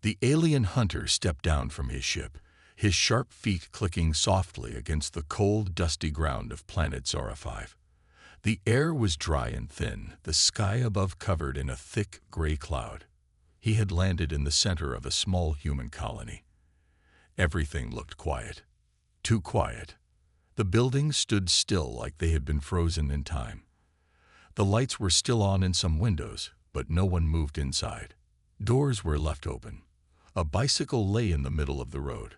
The alien hunter stepped down from his ship, his sharp feet clicking softly against the cold, dusty ground of planet Sci-Fi. The air was dry and thin, the sky above covered in a thick gray cloud. He had landed in the center of a small human colony. Everything looked quiet. Too quiet. The buildings stood still like they had been frozen in time. The lights were still on in some windows, but no one moved inside. Doors were left open. A bicycle lay in the middle of the road.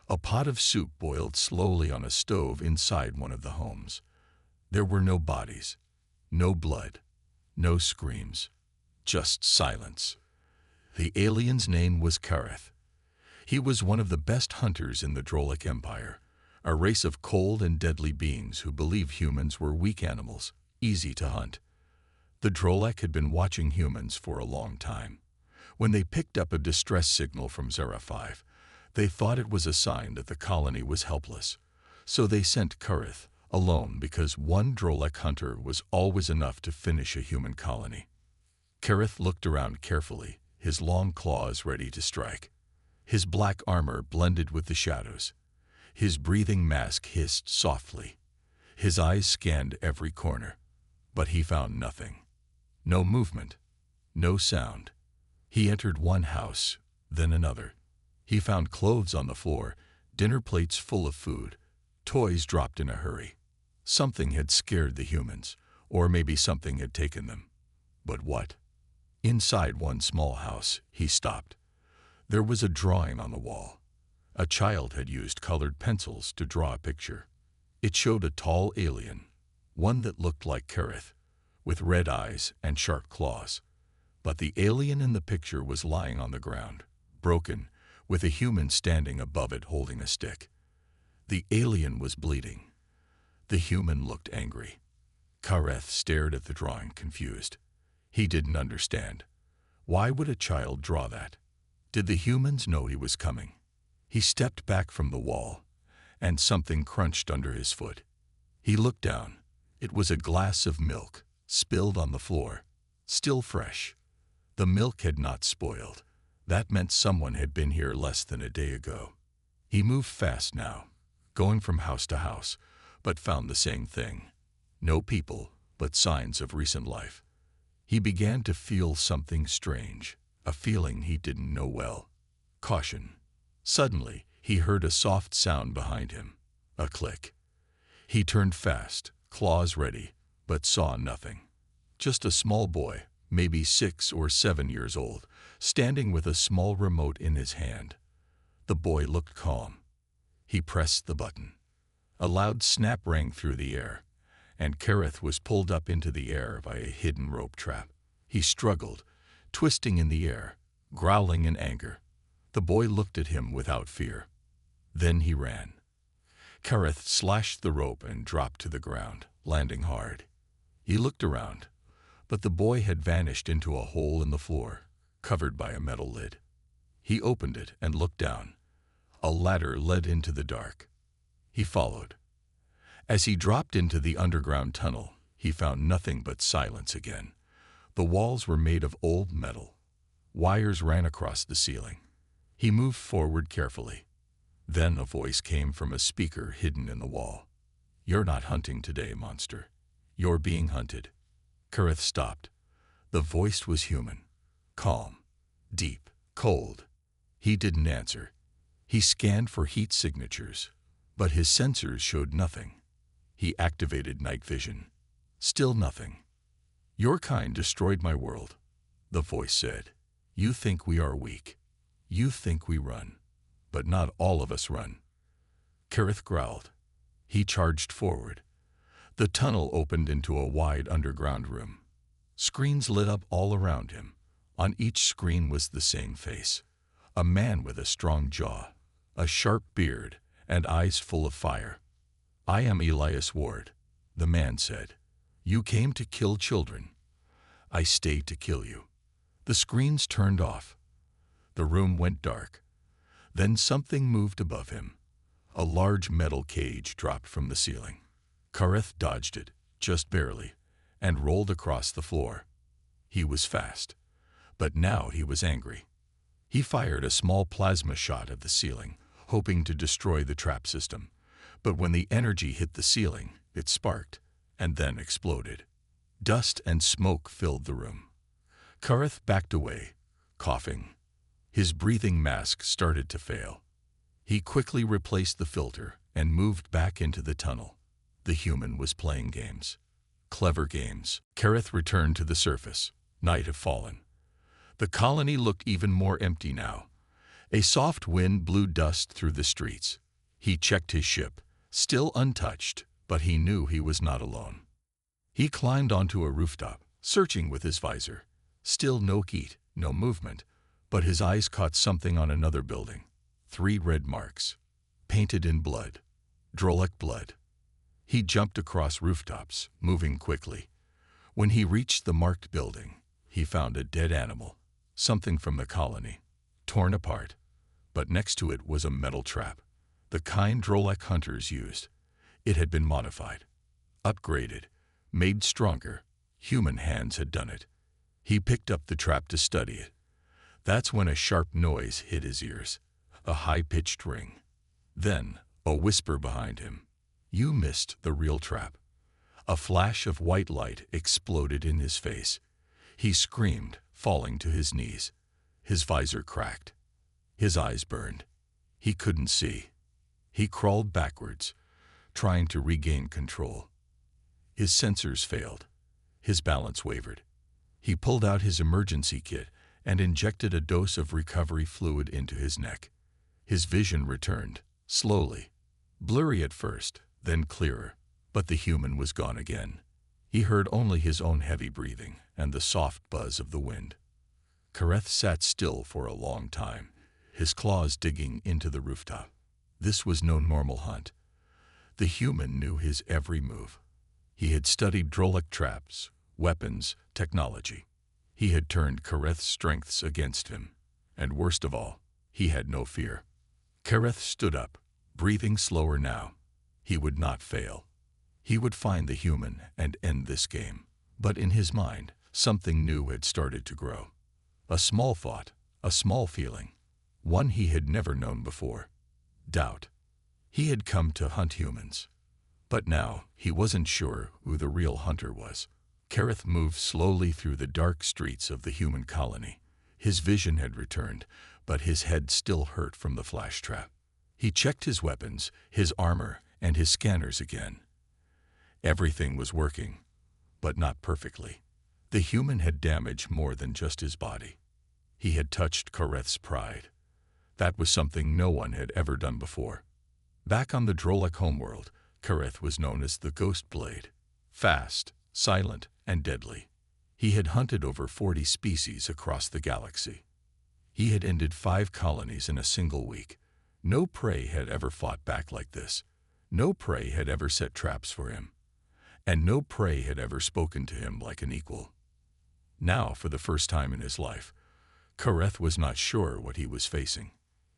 A pot of soup boiled slowly on a stove inside one of the homes. There were no bodies, no blood, no screams, just silence. The alien's name was Kareth. He was one of the best hunters in the Drolic Empire, a race of cold and deadly beings who believed humans were weak animals, easy to hunt. The Drolic had been watching humans for a long time. When they picked up a distress signal from Sci-Fi, they thought it was a sign that the colony was helpless. So they sent Kareth alone because one Drolic hunter was always enough to finish a human colony. Kareth looked around carefully, his long claws ready to strike. His black armor blended with the shadows. His breathing mask hissed softly. His eyes scanned every corner, but he found nothing. No movement, no sound. He entered one house, then another. He found clothes on the floor, dinner plates full of food, toys dropped in a hurry. Something had scared the humans, or maybe something had taken them. But what? Inside one small house, he stopped. There was a drawing on the wall. A child had used colored pencils to draw a picture. It showed a tall alien, one that looked like Kareth, with red eyes and sharp claws. But the alien in the picture was lying on the ground, broken, with a human standing above it holding a stick. The alien was bleeding. The human looked angry. Kareth stared at the drawing, confused. He didn't understand. Why would a child draw that? Did the humans know he was coming? He stepped back from the wall, and something crunched under his foot. He looked down. It was a glass of milk, spilled on the floor, still fresh. The milk had not spoiled. That meant someone had been here less than a day ago. He moved fast now, going from house to house, but found the same thing. No people, but signs of recent life. He began to feel something strange, a feeling he didn't know well. Caution. Suddenly, he heard a soft sound behind him, a click. He turned fast, claws ready, but saw nothing. Just a small boy, maybe 6 or 7 years old, standing with a small remote in his hand. The boy looked calm. He pressed the button. A loud snap rang through the air, and Kareth was pulled up into the air by a hidden rope trap. He struggled, twisting in the air, growling in anger. The boy looked at him without fear. Then he ran. Kareth slashed the rope and dropped to the ground, landing hard. He looked around, but the boy had vanished into a hole in the floor, covered by a metal lid. He opened it and looked down. A ladder led into the dark. He followed. As he dropped into the underground tunnel, he found nothing but silence again. The walls were made of old metal. Wires ran across the ceiling. He moved forward carefully. Then a voice came from a speaker hidden in the wall. "You're not hunting today, monster. You're being hunted." Kareth stopped. The voice was human, calm, deep, cold. He didn't answer. He scanned for heat signatures, but his sensors showed nothing. He activated night vision. Still nothing. "Your kind destroyed my world," the voice said. "You think we are weak. You think we run. But not all of us run." Kareth growled. He charged forward. The tunnel opened into a wide underground room. Screens lit up all around him. On each screen was the same face. A man with a strong jaw, a sharp beard, and eyes full of fire. "I am Elias Ward," the man said. "You came to kill children. I stayed to kill you." The screens turned off. The room went dark. Then something moved above him. A large metal cage dropped from the ceiling. Kareth dodged it, just barely, and rolled across the floor. He was fast, but now he was angry. He fired a small plasma shot at the ceiling, hoping to destroy the trap system. But when the energy hit the ceiling, it sparked, and then exploded. Dust and smoke filled the room. Kareth backed away, coughing. His breathing mask started to fail. He quickly replaced the filter and moved back into the tunnel. The human was playing games. Clever games. Kareth returned to the surface. Night had fallen. The colony looked even more empty now. A soft wind blew dust through the streets. He checked his ship, still untouched, but he knew he was not alone. He climbed onto a rooftop, searching with his visor. Still no heat, no movement, but his eyes caught something on another building. 3 red marks, painted in blood. Drolek blood. He jumped across rooftops, moving quickly. When he reached the marked building, he found a dead animal, something from the colony, torn apart. But next to it was a metal trap, the kind Drolek hunters used. It had been modified, upgraded, made stronger. Human hands had done it. He picked up the trap to study it. That's when a sharp noise hit his ears, a high-pitched ring. Then, a whisper behind him. You missed the real trap. A flash of white light exploded in his face. He screamed, falling to his knees. His visor cracked. His eyes burned. He couldn't see. He crawled backwards, trying to regain control. His sensors failed. His balance wavered. He pulled out his emergency kit and injected a dose of recovery fluid into his neck. His vision returned, slowly. Blurry at first, then clearer, but the human was gone again. He heard only his own heavy breathing and the soft buzz of the wind. Kareth sat still for a long time, his claws digging into the rooftop. This was no normal hunt. The human knew his every move. He had studied Drolek traps, weapons, technology. He had turned Kareth's strengths against him, and worst of all, he had no fear. Kareth stood up, breathing slower now. He would not fail. He would find the human and end this game. But in his mind, something new had started to grow. A small thought, a small feeling, one he had never known before. Doubt. He had come to hunt humans. But now, he wasn't sure who the real hunter was. Kareth moved slowly through the dark streets of the human colony. His vision had returned, but his head still hurt from the flash trap. He checked his weapons, his armor, and his scanners again. Everything was working, but not perfectly. The human had damaged more than just his body. He had touched Kareth's pride. That was something no one had ever done before. Back on the Drolek homeworld, Kareth was known as the Ghost Blade. Fast, silent, and deadly. He had hunted over 40 species across the galaxy. He had ended 5 colonies in a single week. No prey had ever fought back like this. No prey had ever set traps for him. And no prey had ever spoken to him like an equal. Now, for the first time in his life, Kareth was not sure what he was facing.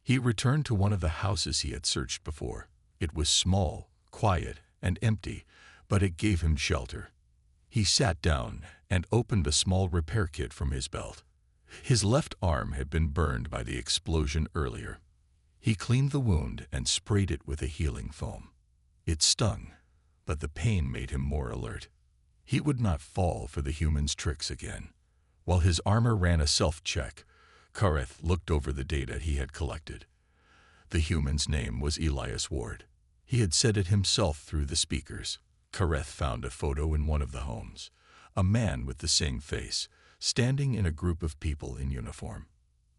He returned to one of the houses he had searched before. It was small, quiet, and empty, but it gave him shelter. He sat down and opened a small repair kit from his belt. His left arm had been burned by the explosion earlier. He cleaned the wound and sprayed it with a healing foam. It stung, but the pain made him more alert. He would not fall for the human's tricks again. While his armor ran a self-check, Kareth looked over the data he had collected. The human's name was Elias Ward. He had said it himself through the speakers. Kareth found a photo in one of the homes. A man with the same face, standing in a group of people in uniform.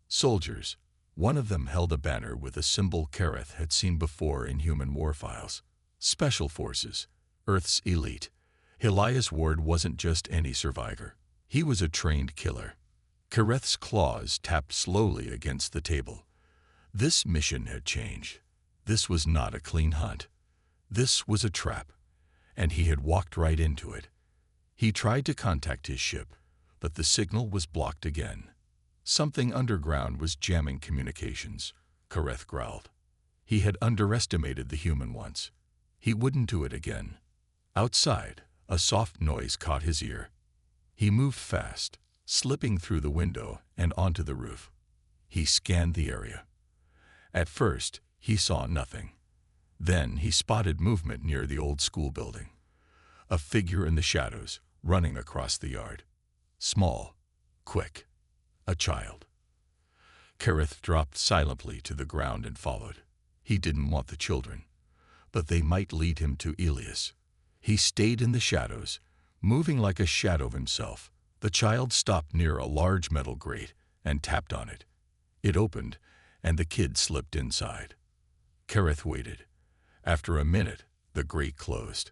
Soldiers. One of them held a banner with a symbol Kareth had seen before in human war files. Special Forces. Earth's elite. Elias Ward wasn't just any survivor. He was a trained killer. Kareth's claws tapped slowly against the table. This mission had changed. This was not a clean hunt. This was a trap, and he had walked right into it. He tried to contact his ship, but the signal was blocked again. Something underground was jamming communications, Kareth growled. He had underestimated the human once. He wouldn't do it again. Outside, a soft noise caught his ear. He moved fast, slipping through the window and onto the roof. He scanned the area. At first, he saw nothing. Then he spotted movement near the old school building. A figure in the shadows, running across the yard. Small, quick, a child. Kareth dropped silently to the ground and followed. He didn't want the children, but they might lead him to Elias. He stayed in the shadows, moving like a shadow of himself. The child stopped near a large metal grate and tapped on it. It opened, and the kid slipped inside. Kareth waited. After a minute, the grate closed.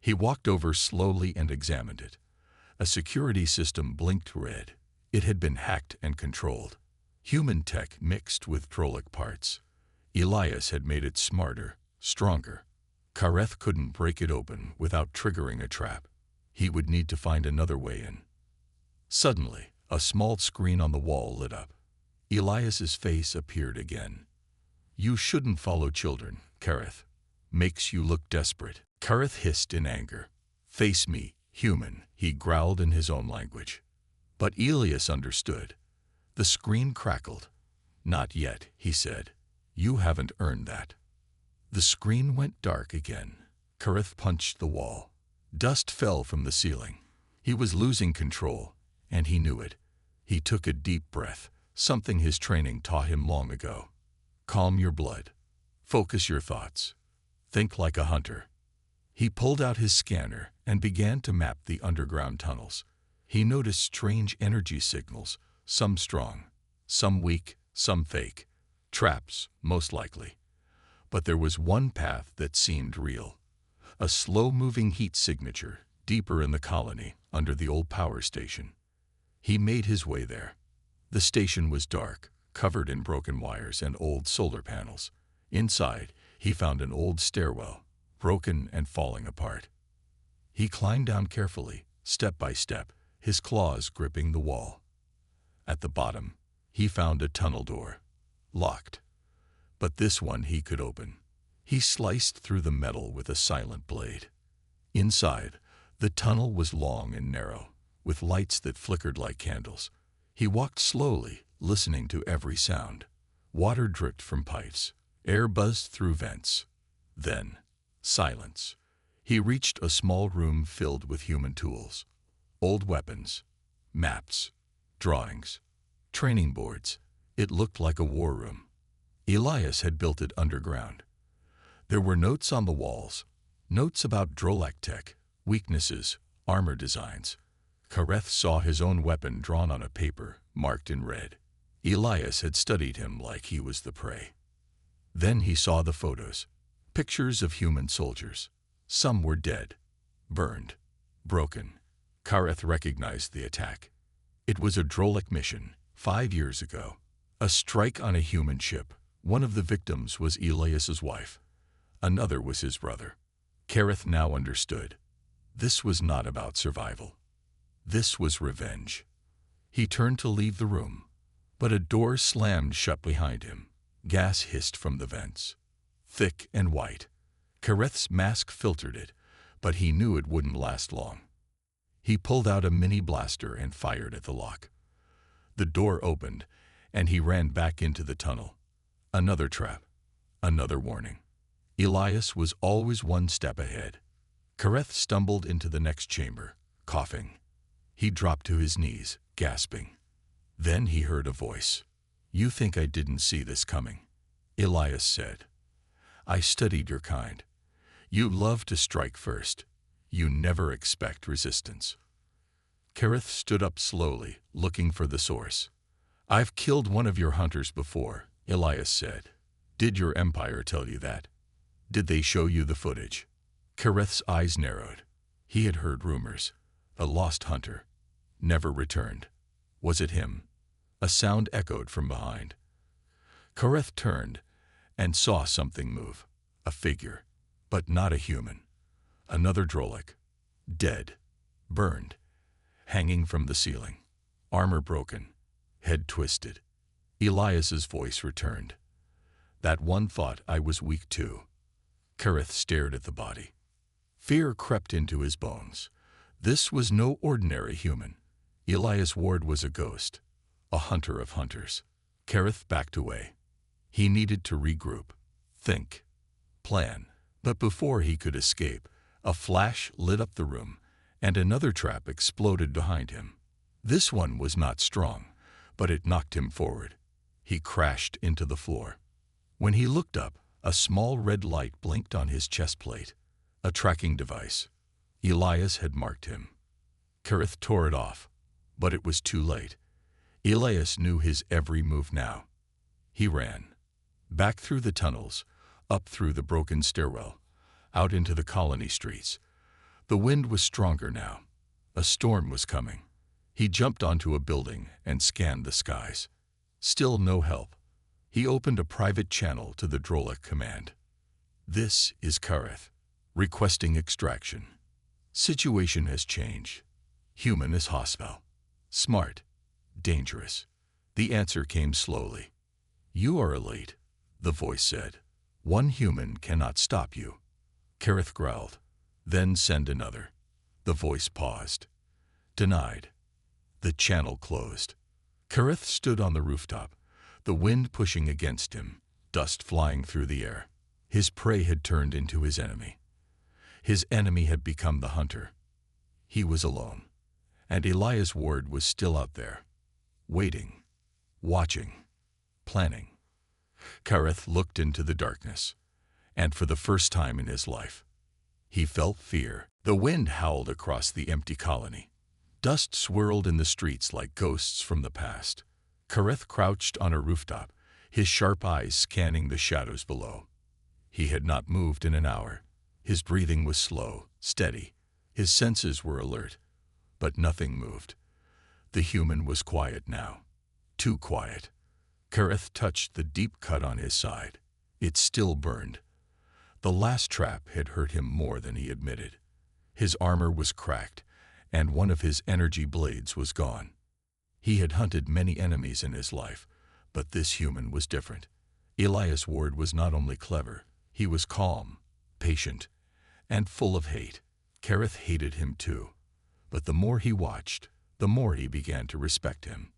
He walked over slowly and examined it. A security system blinked red. It had been hacked and controlled. Human tech mixed with Trolloc parts. Elias had made it smarter, stronger. Kareth couldn't break it open without triggering a trap. He would need to find another way in. Suddenly, a small screen on the wall lit up. Elias's face appeared again. "You shouldn't follow children, Kareth. Makes you look desperate." Kareth hissed in anger. "Face me, human," he growled in his own language. But Elias understood. The screen crackled. "Not yet," he said. "You haven't earned that." The screen went dark again. Kareth punched the wall. Dust fell from the ceiling. He was losing control, and he knew it. He took a deep breath, something his training taught him long ago. Calm your blood. Focus your thoughts. Think like a hunter. He pulled out his scanner and began to map the underground tunnels. He noticed strange energy signals, some strong, some weak, some fake. Traps, most likely. But there was one path that seemed real. A slow-moving heat signature, deeper in the colony, under the old power station. He made his way there. The station was dark, covered in broken wires and old solar panels. Inside, he found an old stairwell, broken and falling apart. He climbed down carefully, step by step, his claws gripping the wall. At the bottom, he found a tunnel door, locked. But this one he could open. He sliced through the metal with a silent blade. Inside, the tunnel was long and narrow, with lights that flickered like candles. He walked slowly, listening to every sound. Water dripped from pipes. Air buzzed through vents. Then, silence. He reached a small room filled with human tools. Old weapons, maps, drawings, training boards. It looked like a war room. Elias had built it underground. There were notes on the walls, notes about galactic, weaknesses, armor designs. Kareth saw his own weapon drawn on a paper, marked in red. Elias had studied him like he was the prey. Then he saw the photos, pictures of human soldiers. Some were dead, burned, broken. Kareth recognized the attack. It was a Trolloc mission, 5 years ago. A strike on a human ship. One of the victims was Elias's wife. Another was his brother. Kareth now understood. This was not about survival. This was revenge. He turned to leave the room, but a door slammed shut behind him. Gas hissed from the vents. Thick and white. Kareth's mask filtered it, but he knew it wouldn't last long. He pulled out a mini blaster and fired at the lock. The door opened, and he ran back into the tunnel. Another trap. Another warning. Elias was always one step ahead. Kareth stumbled into the next chamber, coughing. He dropped to his knees, gasping. Then he heard a voice. "You think I didn't see this coming?" Elias said. "I studied your kind. You love to strike first. You never expect resistance." Kareth stood up slowly, looking for the source. "I've killed one of your hunters before," Elias said. "Did your empire tell you that? Did they show you the footage?" Kareth's eyes narrowed. He had heard rumors. A lost hunter. Never returned. Was it him? A sound echoed from behind. Kareth turned and saw something move. A figure, but not a human. Another Trolloc. Dead. Burned. Hanging from the ceiling. Armor broken. Head twisted. Elias's voice returned. "That one thought I was weak too." Kareth stared at the body. Fear crept into his bones. This was no ordinary human. Elias Ward was a ghost, a hunter of hunters. Kareth backed away. He needed to regroup, think, plan. But before he could escape, a flash lit up the room, and another trap exploded behind him. This one was not strong, but it knocked him forward. He crashed into the floor. When he looked up, a small red light blinked on his chest plate. A tracking device. Elias had marked him. Kareth tore it off, but it was too late. Elias knew his every move now. He ran. Back through the tunnels, up through the broken stairwell, out into the colony streets. The wind was stronger now. A storm was coming. He jumped onto a building and scanned the skies. Still no help. He opened a private channel to the Drolek command. This is Kareth, requesting extraction. Situation has changed. Human is hostile. Smart. Dangerous. The answer came slowly. You are elite, the voice said. One human cannot stop you. Kareth growled. Then send another. The voice paused. Denied. The channel closed. Kareth stood on the rooftop, the wind pushing against him, dust flying through the air. His prey had turned into his enemy. His enemy had become the hunter. He was alone, and Elias Ward was still out there, waiting, watching, planning. Kareth looked into the darkness, and for the first time in his life, he felt fear. The wind howled across the empty colony. Dust swirled in the streets like ghosts from the past. Kareth crouched on a rooftop, his sharp eyes scanning the shadows below. He had not moved in an hour. His breathing was slow, steady. His senses were alert, but nothing moved. The human was quiet now. Too quiet. Kareth touched the deep cut on his side. It still burned. The last trap had hurt him more than he admitted. His armor was cracked, and one of his energy blades was gone. He had hunted many enemies in his life, but this human was different. Elias Ward was not only clever, he was calm, patient, and full of hate. Kareth hated him too, but the more he watched, the more he began to respect him.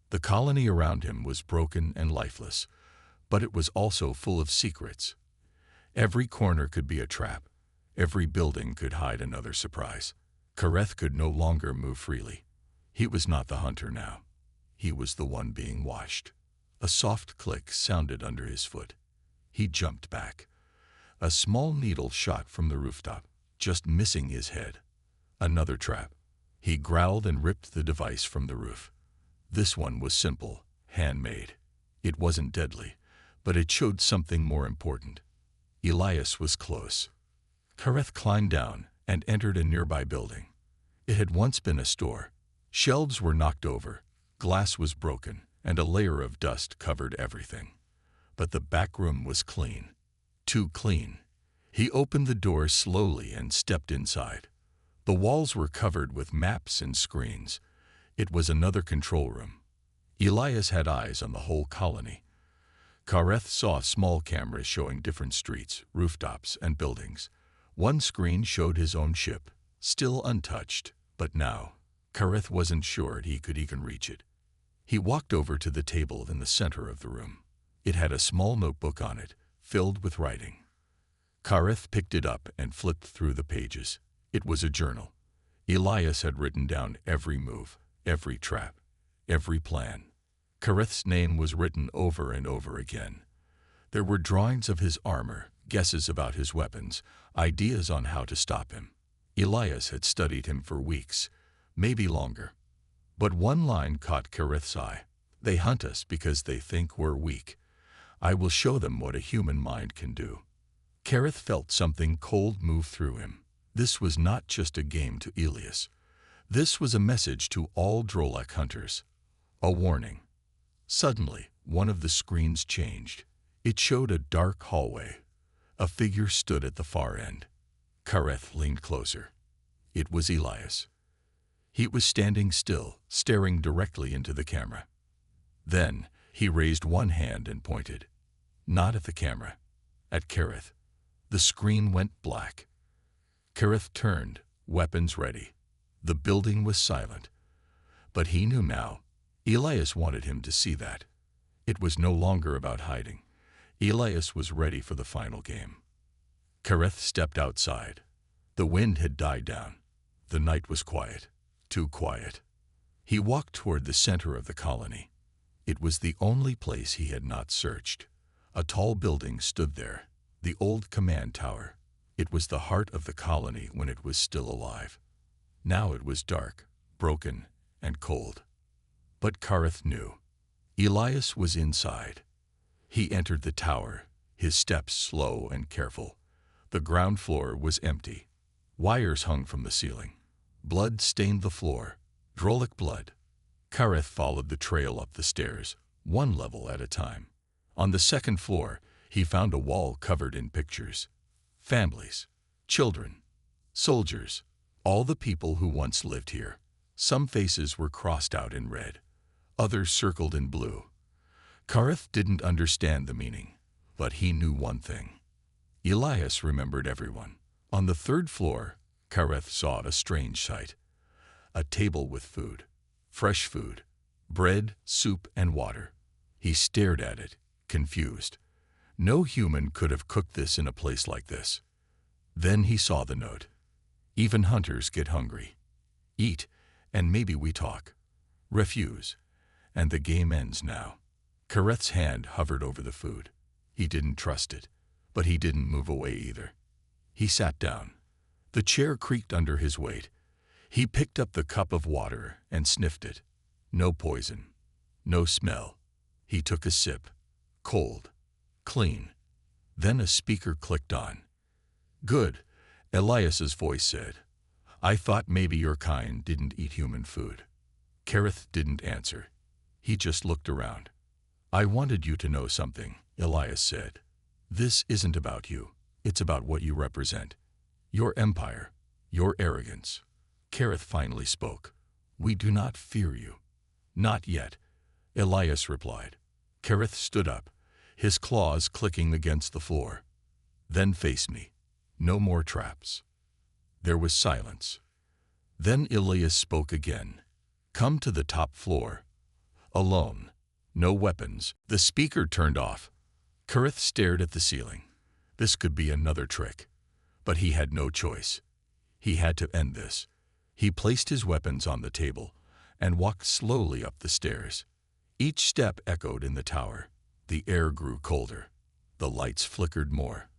The colony around him was broken and lifeless, but it was also full of secrets. Every corner could be a trap. Every building could hide another surprise. Kareth could no longer move freely. He was not the hunter now. He was the one being watched. A soft click sounded under his foot. He jumped back. A small needle shot from the rooftop, just missing his head. Another trap. He growled and ripped the device from the roof. This one was simple, handmade. It wasn't deadly, but it showed something more important. Elias was close. Kareth climbed down and entered a nearby building. It had once been a store. Shelves were knocked over, glass was broken, and a layer of dust covered everything. But the back room was clean. Too clean. He opened the door slowly and stepped inside. The walls were covered with maps and screens. It was another control room. Elias had eyes on the whole colony. Kareth saw small cameras showing different streets, rooftops, and buildings. One screen showed his own ship, still untouched, but now, Kareth wasn't sure he could even reach it. He walked over to the table in the center of the room. It had a small notebook on it, filled with writing. Kareth picked it up and flipped through the pages. It was a journal. Elias had written down every move, every trap, every plan. Kareth's name was written over and over again. There were drawings of his armor, guesses about his weapons, ideas on how to stop him. Elias had studied him for weeks, maybe longer. But one line caught Kareth's eye. They hunt us because they think we're weak. I will show them what a human mind can do. Kareth felt something cold move through him. This was not just a game to Elias. This was a message to all Drolek hunters. A warning. Suddenly, one of the screens changed. It showed a dark hallway. A figure stood at the far end. Kareth leaned closer. It was Elias. He was standing still, staring directly into the camera. Then, he raised one hand and pointed. Not at the camera, at Kareth. The screen went black. Kareth turned, weapons ready. The building was silent. But he knew now. Elias wanted him to see that. It was no longer about hiding. Elias was ready for the final game. Kareth stepped outside. The wind had died down. The night was quiet, too quiet. He walked toward the center of the colony. It was the only place he had not searched. A tall building stood there, the old command tower. It was the heart of the colony when it was still alive. Now it was dark, broken, and cold. But Kareth knew. Elias was inside. He entered the tower, his steps slow and careful. The ground floor was empty. Wires hung from the ceiling. Blood stained the floor, Drolic blood. Kareth followed the trail up the stairs, one level at a time. On the second floor, he found a wall covered in pictures. Families, children, soldiers, all the people who once lived here. Some faces were crossed out in red, others circled in blue. Kareth didn't understand the meaning, but he knew one thing. Elias remembered everyone. On the third floor, Kareth saw a strange sight. A table with food, fresh food, bread, soup, and water. He stared at it, confused. No human could have cooked this in a place like this. Then he saw the note. Even hunters get hungry. Eat, and maybe we talk. Refuse, and the game ends now. Kareth's hand hovered over the food. He didn't trust it, but he didn't move away either. He sat down. The chair creaked under his weight. He picked up the cup of water and sniffed it. No poison, no smell. He took a sip. Cold, clean. Then a speaker clicked on. Good, Elias's voice said. I thought maybe your kind didn't eat human food. Kareth didn't answer. He just looked around. I wanted you to know something, Elias said. This isn't about you. It's about what you represent. Your empire, your arrogance. Kareth finally spoke. We do not fear you. Not yet, Elias replied. Kareth stood up, his claws clicking against the floor. Then face me. No more traps. There was silence. Then Elias spoke again. Come to the top floor. Alone. No weapons. The speaker turned off. Kareth stared at the ceiling. This could be another trick. But he had no choice. He had to end this. He placed his weapons on the table and walked slowly up the stairs. Each step echoed in the tower. The air grew colder. The lights flickered more.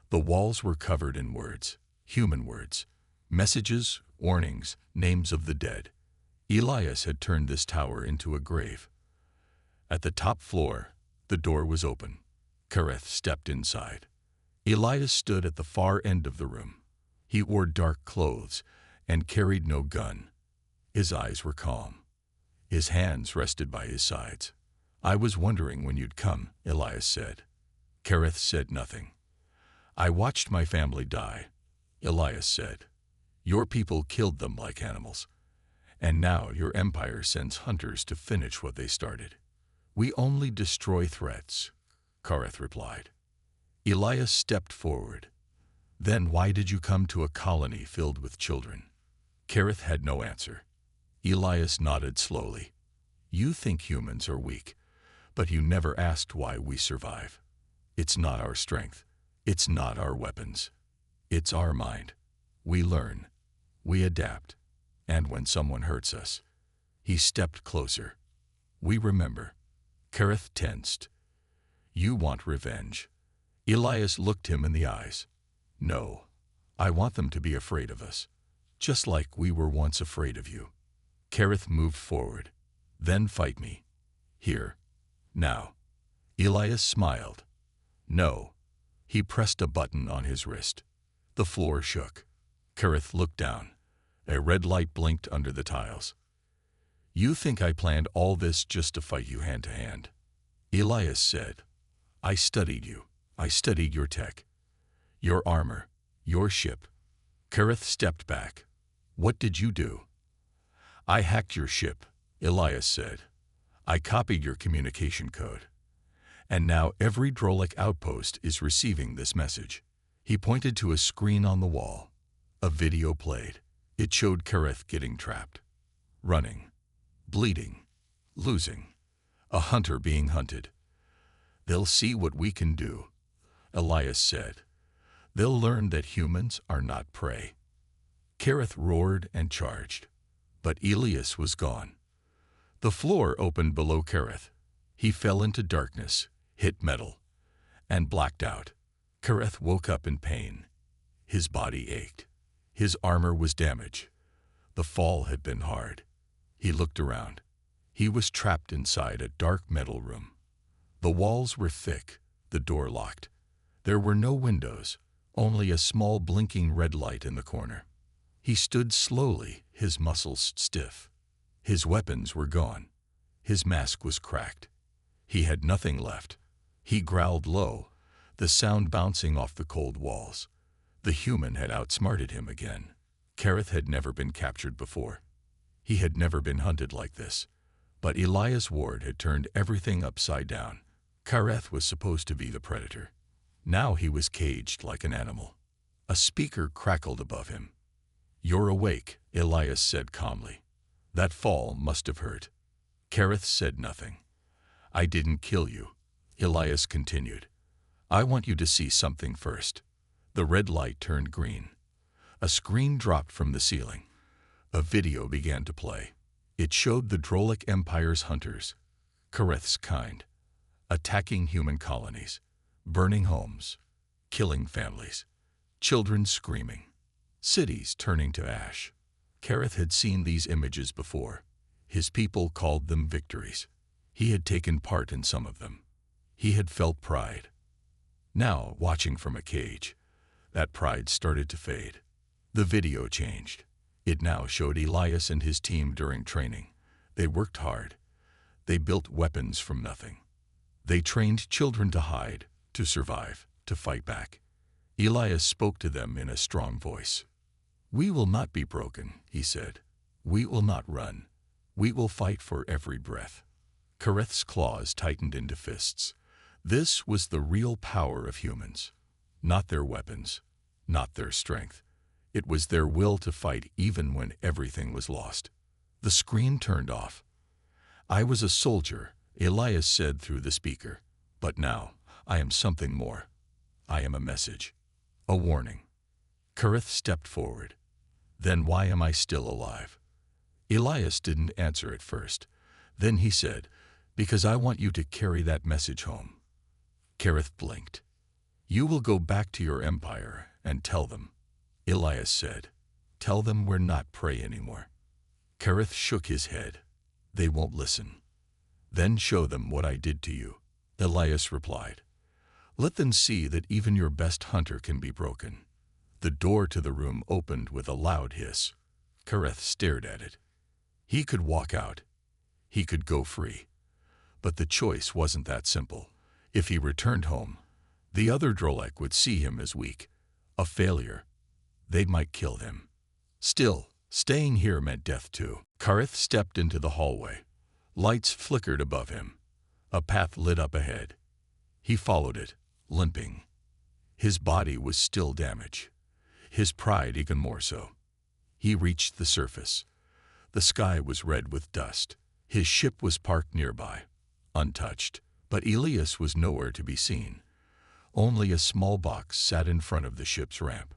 The walls were covered in words, human words, messages, warnings, names of the dead. Elias had turned this tower into a grave. At the top floor, the door was open. Kareth stepped inside. Elias stood at the far end of the room. He wore dark clothes and carried no gun. His eyes were calm. His hands rested by his sides. I was wondering when you'd come, Elias said. Kareth said nothing. I watched my family die, Elias said. Your people killed them like animals. And now your empire sends hunters to finish what they started. We only destroy threats, Kareth replied. Elias stepped forward. Then why did you come to a colony filled with children? Kareth had no answer. Elias nodded slowly. You think humans are weak, but you never asked why we survive. It's not our strength. It's not our weapons. It's our mind. We learn. We adapt. And when someone hurts us, he stepped closer. We remember. Kareth tensed. You want revenge. Elias looked him in the eyes. No, I want them to be afraid of us, just like we were once afraid of you. Kareth moved forward. Then fight me. Here. Now. Elias smiled. No. He pressed a button on his wrist. The floor shook. Kareth looked down. A red light blinked under the tiles. You think I planned all this just to fight you hand to hand? Elias said. I studied you. I studied your tech. Your armor. Your ship. Kareth stepped back. What did you do? I hacked your ship, Elias said. I copied your communication code. And now every Drolic outpost is receiving this message. He pointed to a screen on the wall. A video played. It showed Kareth getting trapped. Running. Bleeding. Losing. A hunter being hunted. They'll see what we can do, Elias said. They'll learn that humans are not prey. Kareth roared and charged. But Elias was gone. The floor opened below Kareth. He fell into darkness, hit metal, and blacked out. Kareth woke up in pain. His body ached. His armor was damaged. The fall had been hard. He looked around. He was trapped inside a dark metal room. The walls were thick, the door locked. There were no windows, only a small blinking red light in the corner. He stood slowly, his muscles stiff. His weapons were gone. His mask was cracked. He had nothing left. He growled low, the sound bouncing off the cold walls. The human had outsmarted him again. Kareth had never been captured before. He had never been hunted like this. But Elias Ward had turned everything upside down. Kareth was supposed to be the predator. Now he was caged like an animal. A speaker crackled above him. "You're awake," Elias said calmly. "That fall must have hurt." Kareth said nothing. "I didn't kill you," Elias continued. "I want you to see something first." The red light turned green. A screen dropped from the ceiling. A video began to play. It showed the Drolic Empire's hunters, Kareth's kind, attacking human colonies, burning homes, killing families, children screaming, cities turning to ash. Kareth had seen these images before. His people called them victories. He had taken part in some of them. He had felt pride. Now, watching from a cage, that pride started to fade. The video changed. It now showed Elias and his team during training. They worked hard. They built weapons from nothing. They trained children to hide, to survive, to fight back. Elias spoke to them in a strong voice. "We will not be broken," he said. "We will not run. We will fight for every breath." Kareth's claws tightened into fists. This was the real power of humans. Not their weapons, not their strength. It was their will to fight even when everything was lost. The screen turned off. "I was a soldier," Elias said through the speaker. "But now, I am something more. I am a message. A warning." Kareth stepped forward. "Then why am I still alive?" Elias didn't answer at first. Then he said, "Because I want you to carry that message home." Kareth blinked. "You will go back to your empire and tell them," Elias said. "Tell them we're not prey anymore." Kareth shook his head. "They won't listen." "Then show them what I did to you," Elias replied. "Let them see that even your best hunter can be broken." The door to the room opened with a loud hiss. Kareth stared at it. He could walk out. He could go free. But the choice wasn't that simple. If he returned home, the other Drolek would see him as weak, a failure. They might kill him. Still, staying here meant death too. Kareth stepped into the hallway. Lights flickered above him. A path lit up ahead. He followed it, limping. His body was still damaged. His pride even more so. He reached the surface. The sky was red with dust. His ship was parked nearby, untouched. But Elias was nowhere to be seen. Only a small box sat in front of the ship's ramp.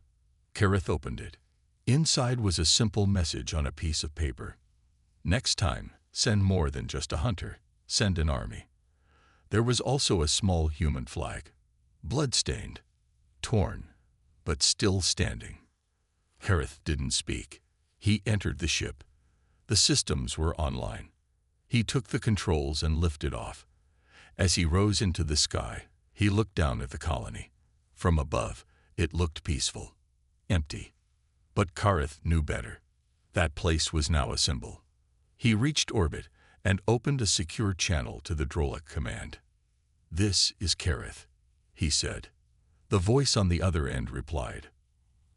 Kareth opened it. Inside was a simple message on a piece of paper. "Next time, send more than just a hunter. Send an army." There was also a small human flag, blood-stained, torn, but still standing. Kareth didn't speak. He entered the ship. The systems were online. He took the controls and lifted off. As he rose into the sky, he looked down at the colony. From above, it looked peaceful, empty. But Kareth knew better. That place was now a symbol. He reached orbit and opened a secure channel to the Drolek command. "This is Kareth," he said. The voice on the other end replied,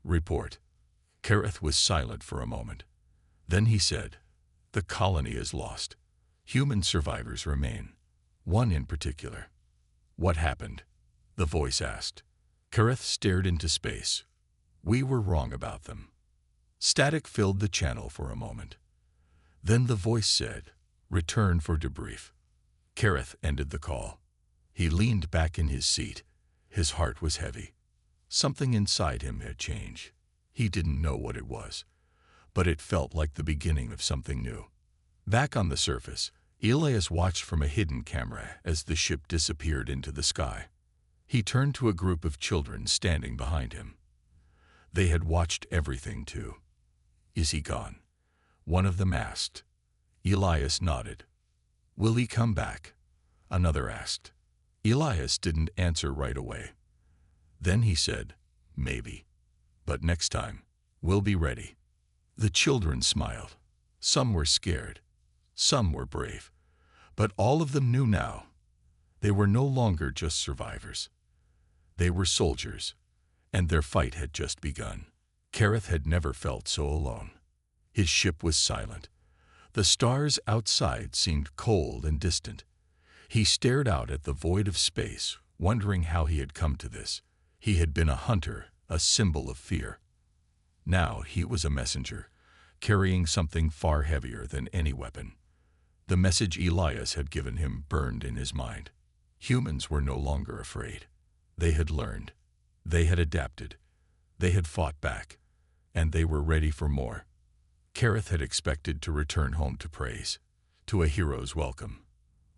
"Report." Kareth was silent for a moment. Then he said, "The colony is lost. Human survivors remain. One in particular." "What happened?" the voice asked. Kareth stared into space. "We were wrong about them." Static filled the channel for a moment. Then the voice said, "Return for debrief." Kareth ended the call. He leaned back in his seat. His heart was heavy. Something inside him had changed. He didn't know what it was, but it felt like the beginning of something new. Back on the surface, Elias watched from a hidden camera as the ship disappeared into the sky. He turned to a group of children standing behind him. They had watched everything too. "Is he gone?" one of them asked. Elias nodded. "Will he come back?" another asked. Elias didn't answer right away. Then he said, "Maybe. But next time, we'll be ready." The children smiled. Some were scared. Some were brave. But all of them knew now. They were no longer just survivors. They were soldiers, and their fight had just begun. Kareth had never felt so alone. His ship was silent. The stars outside seemed cold and distant. He stared out at the void of space, wondering how he had come to this. He had been a hunter, a symbol of fear. Now he was a messenger, carrying something far heavier than any weapon. The message Elias had given him burned in his mind. Humans were no longer afraid. They had learned. They had adapted. They had fought back. And they were ready for more. Kareth had expected to return home to praise, to a hero's welcome.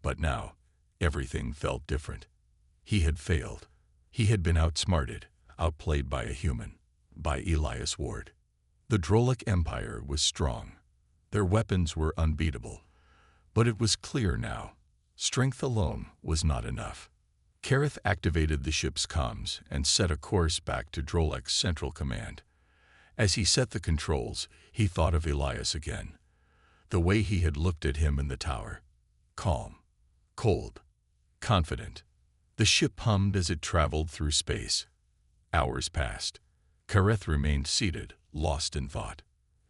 But now, everything felt different. He had failed. He had been outsmarted, outplayed by a human, by Elias Ward. The Drolic Empire was strong. Their weapons were unbeatable. But it was clear now, strength alone was not enough. Kareth activated the ship's comms and set a course back to Drolec's Central Command. As he set the controls, he thought of Elias again. The way he had looked at him in the tower. Calm, cold, confident. The ship hummed as it traveled through space. Hours passed. Kareth remained seated, lost in thought.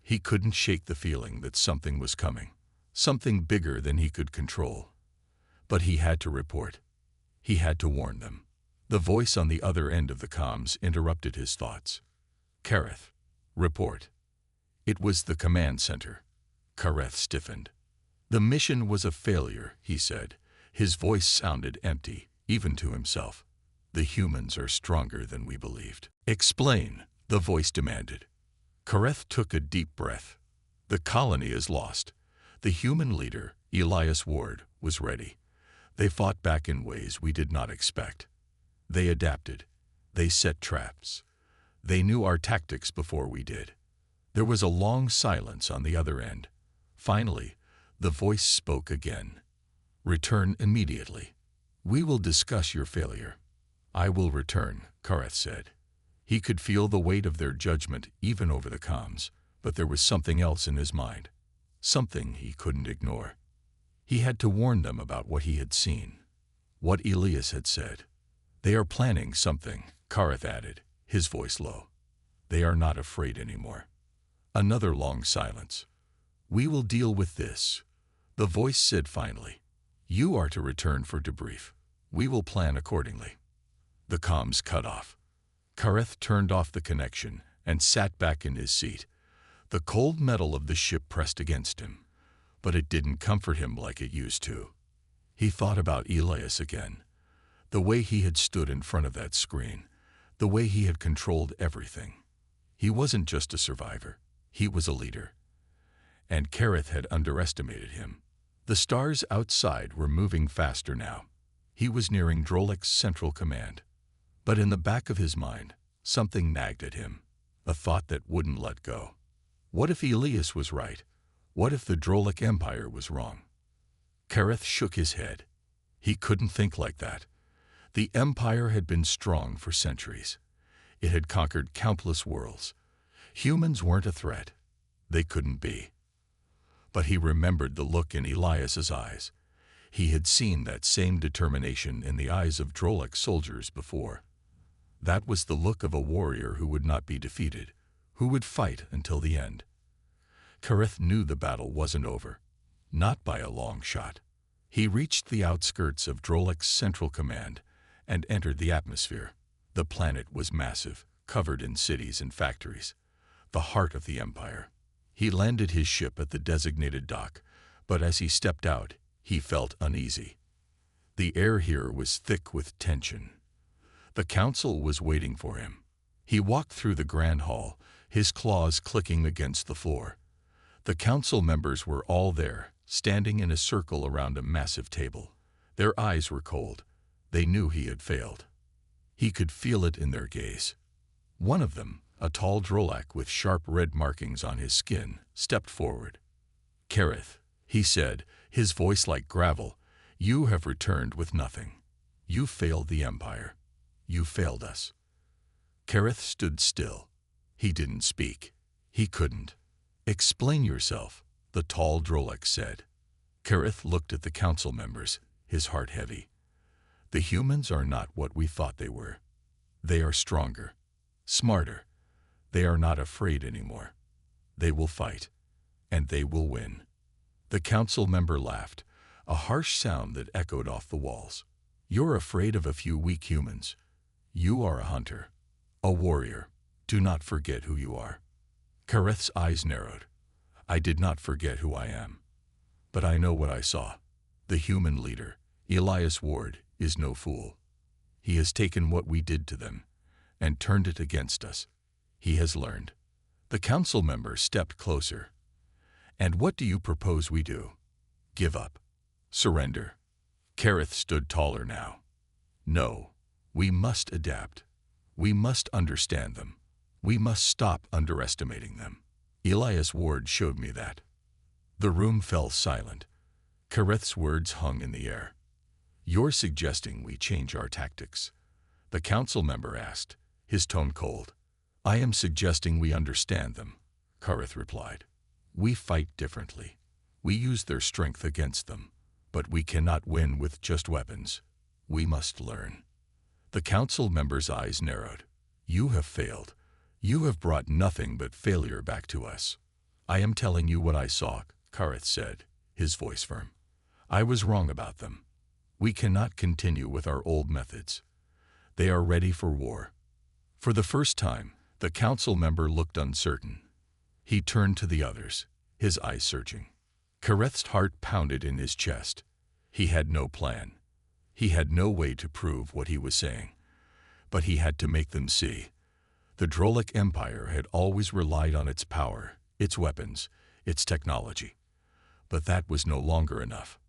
He couldn't shake the feeling that something was coming, something bigger than he could control. But he had to report. He had to warn them. The voice on the other end of the comms interrupted his thoughts. "Kareth, report." It was the command center. Kareth stiffened. "The mission was a failure," he said. His voice sounded empty, even to himself. "The humans are stronger than we believed." "Explain," the voice demanded. Kareth took a deep breath. "The colony is lost. The human leader, Elias Ward, was ready. They fought back in ways we did not expect. They adapted. They set traps. They knew our tactics before we did." There was a long silence on the other end. Finally, the voice spoke again. "Return immediately. We will discuss your failure." "I will return," Kareth said. He could feel the weight of their judgment even over the comms, but there was something else in his mind. Something he couldn't ignore. He had to warn them about what he had seen, what Elias had said. "They are planning something," Kareth added, his voice low. "They are not afraid anymore." Another long silence. "We will deal with this," the voice said finally. "You are to return for debrief. We will plan accordingly." The comms cut off. Kareth turned off the connection and sat back in his seat. The cold metal of the ship pressed against him, but it didn't comfort him like it used to. He thought about Elias again, the way he had stood in front of that screen, the way he had controlled everything. He wasn't just a survivor, he was a leader. And Kareth had underestimated him. The stars outside were moving faster now. He was nearing Drolec's Central Command. But in the back of his mind, something nagged at him, a thought that wouldn't let go. What if Elias was right? What if the Drolic Empire was wrong? Kareth shook his head. He couldn't think like that. The Empire had been strong for centuries. It had conquered countless worlds. Humans weren't a threat. They couldn't be. But he remembered the look in Elias's eyes. He had seen that same determination in the eyes of Drolec's soldiers before. That was the look of a warrior who would not be defeated, who would fight until the end. Kareth knew the battle wasn't over, not by a long shot. He reached the outskirts of Drolec's Central Command and entered the atmosphere. The planet was massive, covered in cities and factories, the heart of the Empire. He landed his ship at the designated dock, but as he stepped out, he felt uneasy. The air here was thick with tension. The council was waiting for him. He walked through the grand hall, his claws clicking against the floor. The council members were all there, standing in a circle around a massive table. Their eyes were cold. They knew he had failed. He could feel it in their gaze. One of them, a tall Drolak with sharp red markings on his skin, stepped forward. "Kareth," he said, his voice like gravel, "you have returned with nothing. You failed the Empire. You failed us." Kareth stood still. He didn't speak. He couldn't. "Explain yourself," the tall Drolak said. Kareth looked at the council members, his heart heavy. "The humans are not what we thought they were. They are stronger, smarter. They are not afraid anymore. They will fight, and they will win." The council member laughed, a harsh sound that echoed off the walls. "You're afraid of a few weak humans. You are a hunter, a warrior. Do not forget who you are." Kareth's eyes narrowed. "I did not forget who I am. But I know what I saw. The human leader, Elias Ward, is no fool. He has taken what we did to them and turned it against us. He has learned." The council member stepped closer. "And what do you propose we do? Give up? Surrender?" Kareth stood taller now. "No, we must adapt. We must understand them. We must stop underestimating them. Elias Ward showed me that." The room fell silent. Kareth's words hung in the air. "You're suggesting we change our tactics?" the council member asked, his tone cold. "I am suggesting we understand them," Kareth replied. "We fight differently. We use their strength against them, but we cannot win with just weapons. We must learn." The council member's eyes narrowed. "You have failed. You have brought nothing but failure back to us." "I am telling you what I saw," Kareth said, his voice firm. "I was wrong about them. We cannot continue with our old methods. They are ready for war." For the first time, the council member looked uncertain. He turned to the others, his eyes searching. Kareth's heart pounded in his chest. He had no plan. He had no way to prove what he was saying. But he had to make them see. The Drolak Empire had always relied on its power, its weapons, its technology. But that was no longer enough.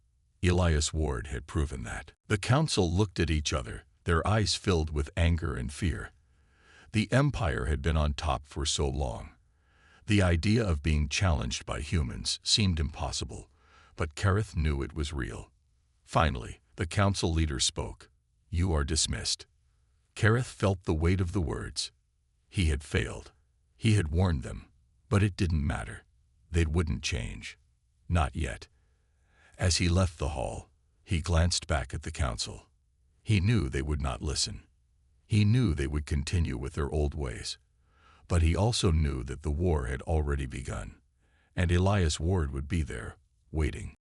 Elias Ward had proven that. The council looked at each other, their eyes filled with anger and fear. The Empire had been on top for so long. The idea of being challenged by humans seemed impossible, but Kareth knew it was real. Finally, the council leader spoke. "You are dismissed." Kareth felt the weight of the words. He had failed. He had warned them, but it didn't matter. They wouldn't change. Not yet. As he left the hall, he glanced back at the council. He knew they would not listen. He knew they would continue with their old ways. But he also knew that the war had already begun, and Elias Ward would be there, waiting.